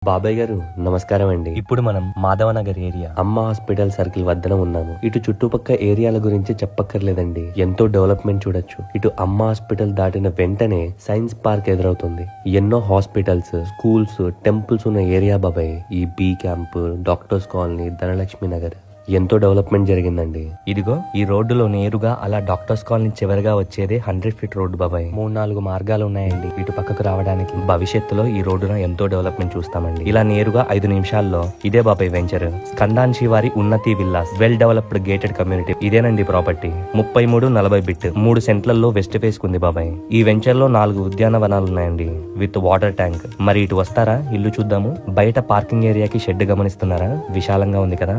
బాబాయ్ గారు నమస్కారం అండి. ఇప్పుడు మనం మాధవనగర్ ఏరియా అమ్మ హాస్పిటల్ సర్కిల్ వద్దన ఉన్నాము. ఇటు చుట్టుపక్క ఏరియాల గురించి చెప్పక్కర్లేదండి, ఎంతో డెవలప్మెంట్ చూడొచ్చు. ఇటు అమ్మ హాస్పిటల్ దాటిన వెంటనే సైన్స్ పార్క్ ఎదురవుతుంది. ఎన్నో హాస్పిటల్స్, స్కూల్స్, టెంపుల్స్ ఉన్న ఏరియా బాబాయ్. ఈ be camp, doctors colony, Dhanalakshmi Nagar ఎంతో డెవలప్మెంట్ జరిగిందండి. ఇదిగో ఈ రోడ్డులో నేరుగా అలా డాక్టర్స్ కాలనీ చివరిగా వచ్చేదే 100 ఫీట్ రోడ్డు బాబాయ్. 3-4 మార్గాలు ఉన్నాయండి ఇటు పక్కకు రావడానికి. భవిష్యత్తులో ఈ రోడ్డున ఎంతో డెవలప్మెంట్ చూస్తామండి. ఇలా నేరుగా 5 నిమిషాల్లో ఇదే బాబాయ్ వెంచర్ స్కందాన్షి వారి ఉన్నతి villas, well developed gated community. ఇదేనండి ప్రాపర్టీ. 33-40 బిట్, 3 సెంట్లలో వెస్ట్ ఫేస్ కుంది బాబాయ్. ఈ వెంచర్ లో 4 ఉద్యానవనాలు ఉన్నాయండి విత్ వాటర్ ట్యాంక్. మరి ఇటు వస్తారా? ఇల్లు చూద్దాము. బయట పార్కింగ్ ఏరియాకి షెడ్ గమనిస్తున్నారా? విశాలంగా ఉంది కదా.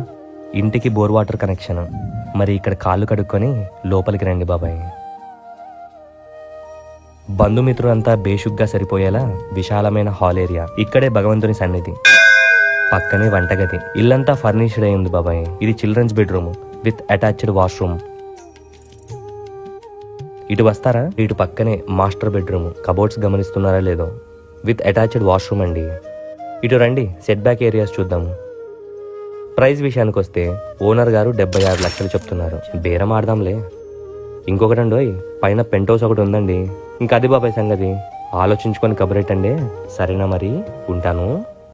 ఇంటికి బోర్ వాటర్ కనెక్షన్. మరి ఇక్కడ కాళ్ళు కడుక్కొని లోపలికి రండి బాబాయ్. బంధుమిత్రులంతా బేషుగ్గా సరిపోయేలా విశాలమైన హాల్ ఏరియా. ఇక్కడే భగవంతుని సన్నిధి, పక్కనే వంటగది. ఇల్లంతా ఫర్నిష్డ్ అయి ఉంది బాబాయ్. ఇది children's bedroom with attached washroom. ఇటు వస్తారా? ఇటు పక్కనే మాస్టర్ బెడ్రూమ్. కబోర్డ్స్ గమనిస్తున్నారా లేదో, విత్ అటాచ్డ్ వాష్రూమ్ అండి. ఇటు రండి, సెట్ బ్యాక్ ఏరియాస్ చూద్దాము. ప్రైస్ విషయానికి వస్తే ఓనర్ గారు 76 లక్షలు చెప్తున్నారు. బేరం ఆడదాంలే. ఇంకొకటండోయ్, పైన పెంట్ హౌస్ ఒకటి ఉందండి. ఇంకా అది బాబాయ్ సంగతి. ఆలోచించుకొని కబురెట్టండి. సరేనా మరి, ఉంటాను.